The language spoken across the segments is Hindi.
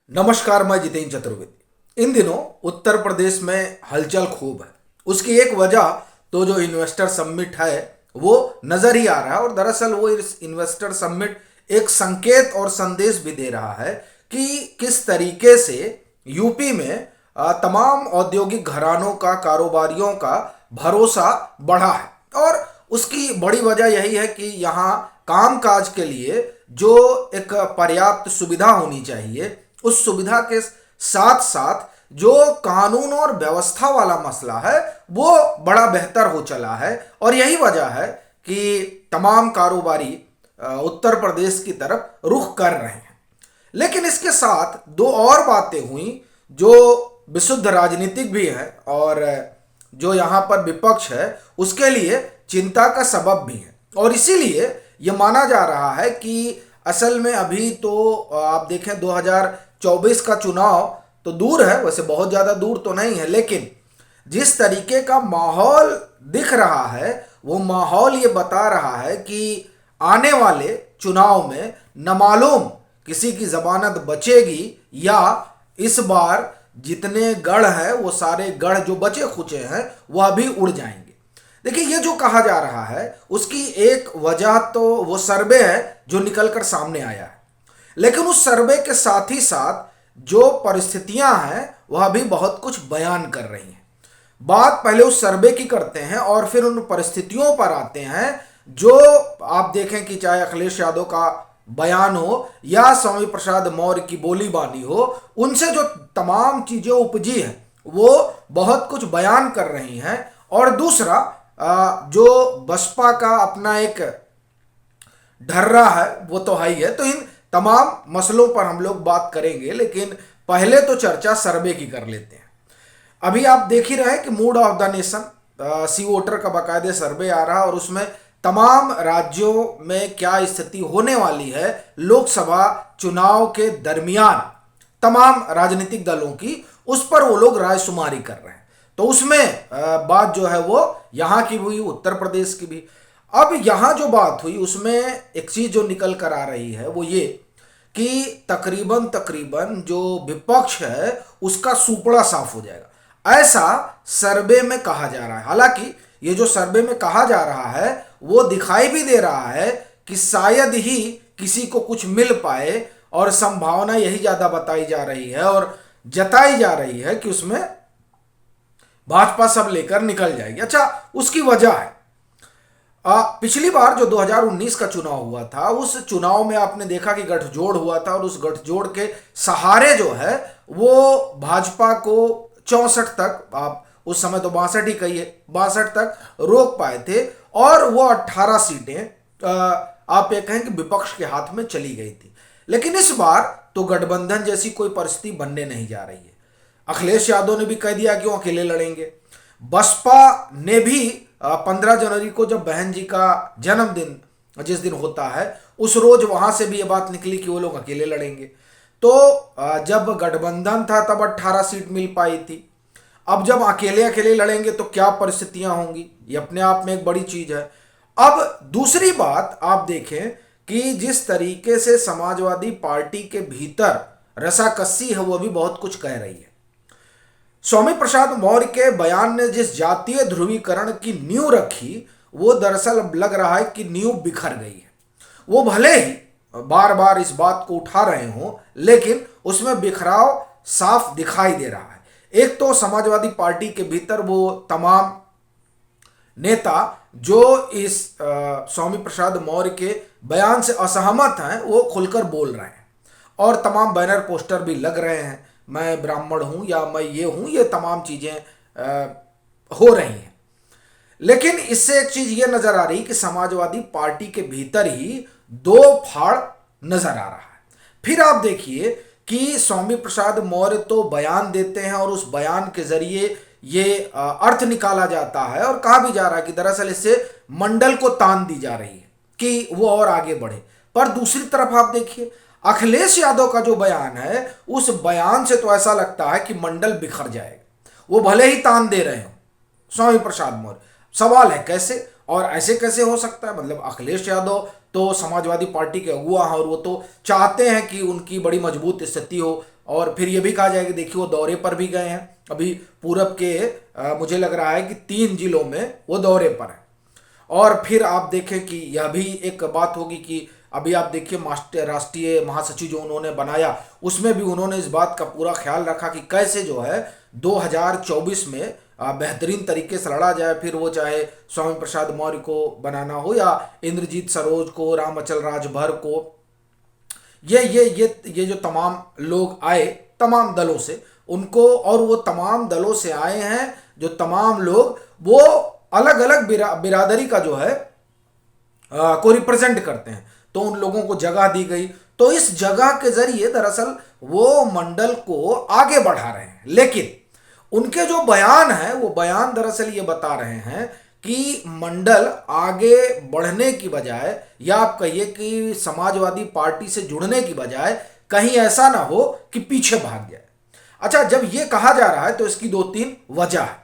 नमस्कार, मैं जितेंद्र चतुर्वेदी। इन दिनों उत्तर प्रदेश में हलचल खूब है। उसकी एक वजह तो जो इन्वेस्टर समिट है वो नजर ही आ रहा है, और दरअसल वो इस इन्वेस्टर समिट एक संकेत और संदेश भी दे रहा है कि किस तरीके से यूपी में तमाम औद्योगिक घरानों का, कारोबारियों का भरोसा बढ़ा है। और उसकी बड़ी वजह यही है कि यहाँ कामकाज के लिए जो एक पर्याप्त सुविधा होनी चाहिए, उस सुविधा के साथ साथ जो कानून और व्यवस्था वाला मसला है वो बड़ा बेहतर हो चला है। और यही वजह है कि तमाम कारोबारी उत्तर प्रदेश की तरफ रुख कर रहे हैं। लेकिन इसके साथ दो और बातें हुई जो विशुद्ध राजनीतिक भी है, और जो यहाँ पर विपक्ष है उसके लिए चिंता का सबब भी है। और इसीलिए ये माना जा रहा है कि असल में अभी तो आप देखें 2024 का चुनाव तो दूर है, वैसे बहुत ज़्यादा दूर तो नहीं है, लेकिन जिस तरीके का माहौल दिख रहा है वो माहौल ये बता रहा है कि आने वाले चुनाव में न मालूम किसी की जमानत बचेगी या इस बार जितने गढ़ हैं वो सारे गढ़ जो बचे खुचे हैं वह भी उड़ जाएंगे। देखिए, ये जो कहा जा रहा है उसकी एक वजह तो वो सर्वे है जो निकलकर सामने आया है, लेकिन उस सर्वे के साथ ही साथ जो परिस्थितियां हैं वह भी बहुत कुछ बयान कर रही हैं। बात पहले उस सर्वे की करते हैं और फिर उन परिस्थितियों पर आते हैं जो आप देखें कि चाहे अखिलेश यादव का बयान हो या स्वामी प्रसाद मौर्य की बोली बानी हो, उनसे जो तमाम चीजें उपजी हैं वो बहुत कुछ बयान कर रही हैं। और दूसरा जो बसपा का अपना एक ढर्रा है वो तो है ही है। तो इन तमाम मसलों पर हम लोग बात करेंगे, लेकिन पहले तो चर्चा सर्वे की कर लेते हैं। अभी आप देख ही रहे हैं कि mood of the nation C voter का बाकायदे सर्वे आ रहा है, और उसमें तमाम राज्यों में क्या स्थिति होने वाली है लोकसभा चुनाव के दरमियान तमाम राजनीतिक दलों की, उस पर वो लोग रायशुमारी कर रहे हैं। तो उसमें बात जो है वो यहाँ की हुई, उत्तर प्रदेश की भी। अब यहाँ जो बात हुई उसमें एक चीज जो निकल कर आ रही है वो ये कि तकरीबन तकरीबन जो विपक्ष है उसका सुपड़ा साफ हो जाएगा, ऐसा सर्वे में कहा जा रहा है। हालांकि ये जो सर्वे में कहा जा रहा है वो दिखाई भी दे रहा है कि शायद ही किसी को कुछ मिल पाए, और संभावना यही ज्यादा बताई जा रही है और जताई जा रही है कि उसमें भाजपा सब लेकर निकल जाएगी। अच्छा, उसकी वजह है पिछली बार जो 2019 का चुनाव हुआ था, उस चुनाव में आपने देखा कि गठजोड़ हुआ था, और उस गठजोड़ के सहारे जो है वो भाजपा को 64 तक, आप उस समय तो 62 ही कहिए, 62 तक रोक पाए थे, और वो 18 सीटें आप ये कहें कि विपक्ष के हाथ में चली गई थी। लेकिन इस बार तो गठबंधन जैसी कोई परिस्थिति बनने नहीं जा रही है। अखिलेश यादव ने भी कह दिया कि वो अकेले लड़ेंगे। बसपा ने भी 15 जनवरी को जब बहन जी का जन्मदिन जिस दिन होता है उस रोज वहां से भी ये बात निकली कि वो लोग अकेले लड़ेंगे। तो जब गठबंधन था तब 18 सीट मिल पाई थी। अब जब अकेले अकेले लड़ेंगे तो क्या परिस्थितियां होंगी, ये अपने आप में एक बड़ी चीज है। अब दूसरी बात आप देखें कि जिस तरीके से समाजवादी पार्टी के भीतर रसाकसी है वो भी बहुत कुछ कह रही है। स्वामी प्रसाद मौर्य के बयान ने जिस जातीय ध्रुवीकरण की नींव रखी वो दरअसल अब लग रहा है कि नींव बिखर गई है। वो भले ही बार बार इस बात को उठा रहे हों, लेकिन उसमें बिखराव साफ दिखाई दे रहा है। एक तो समाजवादी पार्टी के भीतर वो तमाम नेता जो इस स्वामी प्रसाद मौर्य के बयान से असहमत हैं वो खुलकर बोल रहे हैं, और तमाम बैनर पोस्टर भी लग रहे हैं, मैं ब्राह्मण हूं या मैं ये हूं, ये तमाम चीजें हो रही हैं। लेकिन इससे एक चीज ये नजर आ रही कि समाजवादी पार्टी के भीतर ही दो फाड़ नजर आ रहा है। फिर आप देखिए कि स्वामी प्रसाद मौर्य तो बयान देते हैं और उस बयान के जरिए ये अर्थ निकाला जाता है और कहा भी जा रहा है कि दरअसल इससे मंडल को तान दी जा रही है कि वो और आगे बढ़े। पर दूसरी तरफ आप देखिए अखिलेश यादव का जो बयान है, उस बयान से तो ऐसा लगता है कि मंडल बिखर जाएगा। वो भले ही तान दे रहे हो स्वामी प्रसाद मौर्य, सवाल है कैसे, और ऐसे कैसे हो सकता है। मतलब अखिलेश यादव तो समाजवादी पार्टी के अगुआ हैं और वो तो चाहते हैं कि उनकी बड़ी मजबूत स्थिति हो और फिर ये भी कहा जाए कि देखिए वो दौरे पर भी गए हैं। अभी पूरब के मुझे लग रहा है कि 3 जिलों में वो दौरे पर है। और फिर आप देखें कि यह भी एक बात होगी कि अभी आप देखिए राष्ट्रीय महासचिव जो उन्होंने बनाया, उसमें भी उन्होंने इस बात का पूरा ख्याल रखा कि कैसे जो है 2024 में बेहतरीन तरीके से लड़ा जाए। फिर वो चाहे स्वामी प्रसाद मौर्य को बनाना हो या इंद्रजीत सरोज को, रामअचल राजभर को, ये जो तमाम लोग आए तमाम दलों से, उनको, और वो तमाम दलों से आए हैं जो तमाम लोग वो अलग अलग बिरादरी का जो है को रिप्रेजेंट करते हैं, तो उन लोगों को जगह दी गई। तो इस जगह के जरिए दरअसल वो मंडल को आगे बढ़ा रहे हैं। लेकिन उनके जो बयान है वो बयान दरअसल ये बता रहे हैं कि मंडल आगे बढ़ने की बजाय, या आप कहिए कि समाजवादी पार्टी से जुड़ने की बजाय कहीं ऐसा ना हो कि पीछे भाग जाए। अच्छा, जब ये कहा जा रहा है तो इसकी 2-3 वजह है,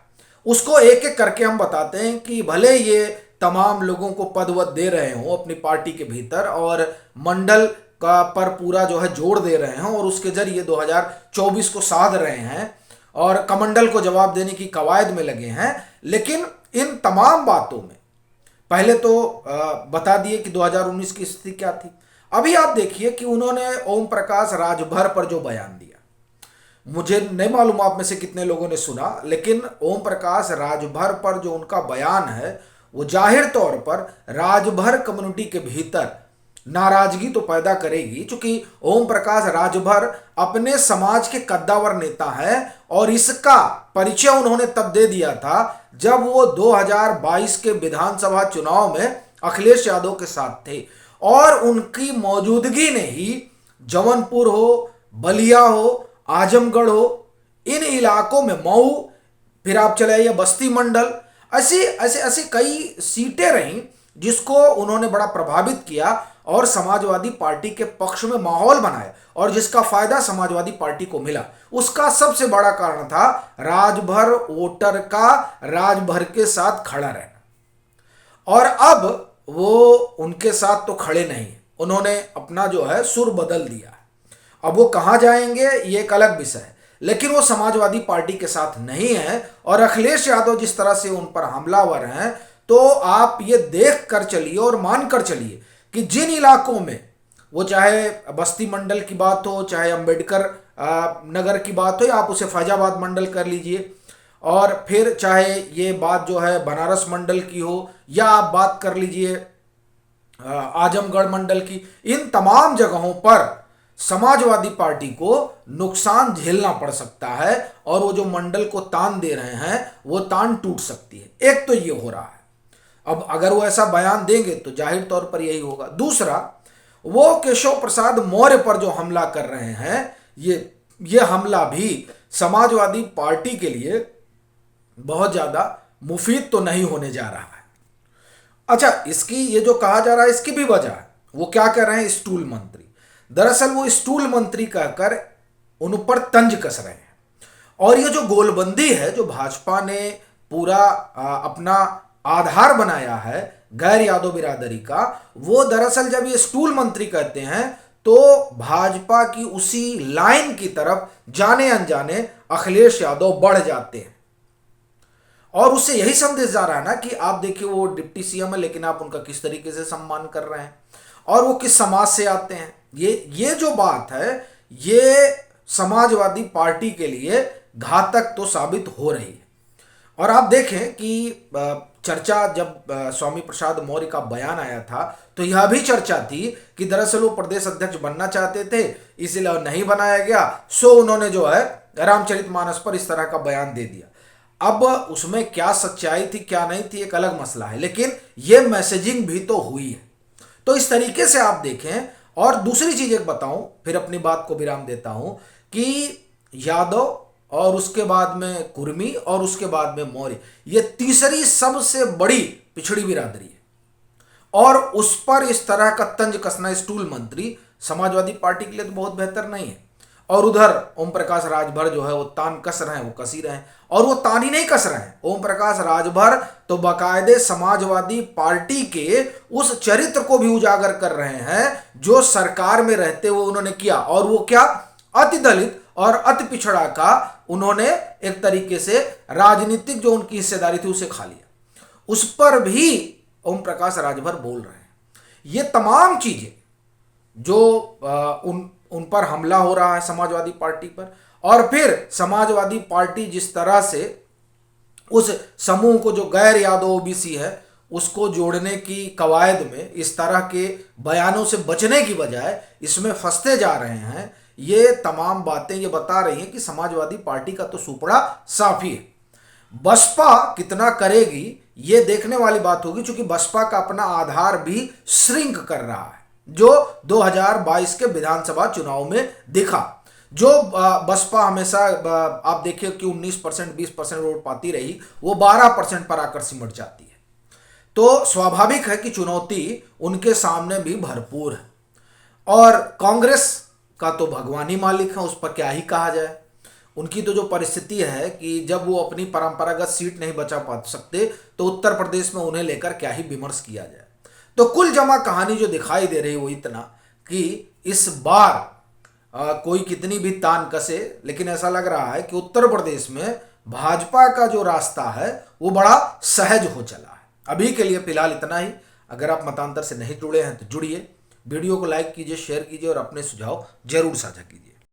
उसको एक एक करके हम बताते हैं कि भले ये तमाम लोगों को पद वद दे रहे हों अपनी पार्टी के भीतर और मंडल का पर पूरा जो है जोर दे रहे हैं और उसके जरिए 2024 को साध रहे हैं और कमंडल को जवाब देने की कवायद में लगे हैं, लेकिन इन तमाम बातों में पहले तो बता दिए कि 2019 की स्थिति क्या थी। अभी आप देखिए कि उन्होंने ओम प्रकाश राजभर पर जो बयान दिया, मुझे नहीं मालूम आप में से कितने लोगों ने सुना, लेकिन ओम प्रकाश राजभर पर जो उनका बयान है वो जाहिर तौर पर राजभर कम्युनिटी के भीतर नाराजगी तो पैदा करेगी, क्योंकि ओम प्रकाश राजभर अपने समाज के कद्दावर नेता हैं और इसका परिचय उन्होंने तब दे दिया था जब वो 2022 के विधानसभा चुनाव में अखिलेश यादव के साथ थे, और उनकी मौजूदगी ने ही जौनपुर हो, बलिया हो, आजमगढ़ हो, इन इलाकों में मऊ, फिर आप चले आइए बस्ती मंडल, ऐसी ऐसे ऐसी कई सीटें रहीं जिसको उन्होंने बड़ा प्रभावित किया और समाजवादी पार्टी के पक्ष में माहौल बनाया, और जिसका फायदा समाजवादी पार्टी को मिला। उसका सबसे बड़ा कारण था राजभर वोटर का राजभर के साथ खड़ा रहना। और अब वो उनके साथ तो खड़े नहीं, उन्होंने अपना जो है सुर बदल दिया। अब वो कहां जाएंगे ये एक अलग विषय है, लेकिन वो समाजवादी पार्टी के साथ नहीं है। और अखिलेश यादव जिस तरह से उन पर हमलावर हैं, तो आप ये देख कर चलिए और मान कर चलिए कि जिन इलाकों में वो, चाहे बस्ती मंडल की बात हो, चाहे अंबेडकर नगर की बात हो, या आप उसे फैजाबाद मंडल कर लीजिए, और फिर चाहे ये बात जो है बनारस मंडल की हो, या आप बात कर लीजिए आजमगढ़ मंडल की, इन तमाम जगहों पर समाजवादी पार्टी को नुकसान झेलना पड़ सकता है और वो जो मंडल को तान दे रहे हैं वो तान टूट सकती है। एक तो ये हो रहा है। अब अगर वो ऐसा बयान देंगे तो जाहिर तौर पर यही होगा। दूसरा, वो केशव प्रसाद मौर्य पर जो हमला कर रहे हैं, ये हमला भी समाजवादी पार्टी के लिए बहुत ज्यादा मुफीद तो नहीं होने जा रहा है। अच्छा, इसकी ये जो कहा जा रहा है इसकी भी वजह है। वो क्या कर रहे हैं, स्टूल मंत्री। दरअसल वो स्टूल मंत्री कहकर उन पर तंज कस रहे हैं। और ये जो गोलबंदी है, जो भाजपा ने पूरा अपना आधार बनाया है गैर यादव बिरादरी का, वो दरअसल जब ये स्टूल मंत्री कहते हैं तो भाजपा की उसी लाइन की तरफ जाने अनजाने अखिलेश यादव बढ़ जाते हैं। और उससे यही संदेश जा रहा है ना कि आप देखिए वो डिप्टी सीएम है, लेकिन आप उनका किस तरीके से सम्मान कर रहे हैं और वो किस समाज से आते हैं। ये जो बात है, ये समाजवादी पार्टी के लिए घातक तो साबित हो रही है। और आप देखें कि चर्चा जब स्वामी प्रसाद मौर्य का बयान आया था तो यह भी चर्चा थी कि दरअसल वो प्रदेश अध्यक्ष बनना चाहते थे, इसलिए नहीं बनाया गया, सो उन्होंने जो है रामचरितमानस पर इस तरह का बयान दे दिया। अब उसमें क्या सच्चाई थी क्या नहीं थी एक अलग मसला है, लेकिन यह मैसेजिंग भी तो हुई है। तो इस तरीके से आप देखें। और दूसरी चीज एक बताऊं, फिर अपनी बात को विराम देता हूं, कि यादव और उसके बाद में कुर्मी और उसके बाद में मौर्य, ये तीसरी सबसे बड़ी पिछड़ी बिरादरी है। और उस पर इस तरह का तंज कसना स्टूल मंत्री समाजवादी पार्टी के लिए तो बहुत बेहतर नहीं है। और उधर ओम प्रकाश राजभर जो है वो तान कस रहे हैं, वो कस ही रहे हैं। और वो तान ही नहीं कस रहे हैं, ओम प्रकाश राजभर तो बाकायदे समाजवादी पार्टी के उस चरित्र को भी उजागर कर रहे हैं जो सरकार में रहते हुए उन्होंने किया। और वो क्या, अति दलित और अति पिछड़ा का उन्होंने एक तरीके से राजनीतिक जो उनकी हिस्सेदारी थी उसे खा लिया। उस पर भी ओम प्रकाश राजभर बोल रहे हैं। ये तमाम चीजें जो उन पर हमला हो रहा है समाजवादी पार्टी पर, और फिर समाजवादी पार्टी जिस तरह से उस समूह को जो गैर यादव ओबीसी है उसको जोड़ने की कवायद में इस तरह के बयानों से बचने की बजाय इसमें फंसते जा रहे हैं, ये तमाम बातें ये बता रही हैं कि समाजवादी पार्टी का तो सुपड़ा साफ ही है। बसपा कितना करेगी ये देखने वाली बात होगी, क्योंकि बसपा का अपना आधार भी श्रिंक कर रहा है, जो 2022 के विधानसभा चुनाव में दिखा। जो बसपा हमेशा आप देखिए कि 19% 20% वोट पाती रही, वो 12% पर आकर सिमट जाती है। तो स्वाभाविक है कि चुनौती उनके सामने भी भरपूर है, और कांग्रेस का तो भगवान ही मालिक है, उस पर क्या ही कहा जाए। उनकी तो जो परिस्थिति है कि जब वो अपनी परंपरागत सीट नहीं बचा पा सकते तो उत्तर प्रदेश में उन्हें लेकर क्या ही विमर्श किया जाए। तो कुल जमा कहानी जो दिखाई दे रही है वो इतना कि इस बार कोई कितनी भी तान कसे, लेकिन ऐसा लग रहा है कि उत्तर प्रदेश में भाजपा का जो रास्ता है वो बड़ा सहज हो चला है। अभी के लिए फिलहाल इतना ही। अगर आप मतांतर से नहीं जुड़े हैं तो जुड़िए, वीडियो को लाइक कीजिए, शेयर कीजिए और अपने सुझाव जरूर साझा कीजिए।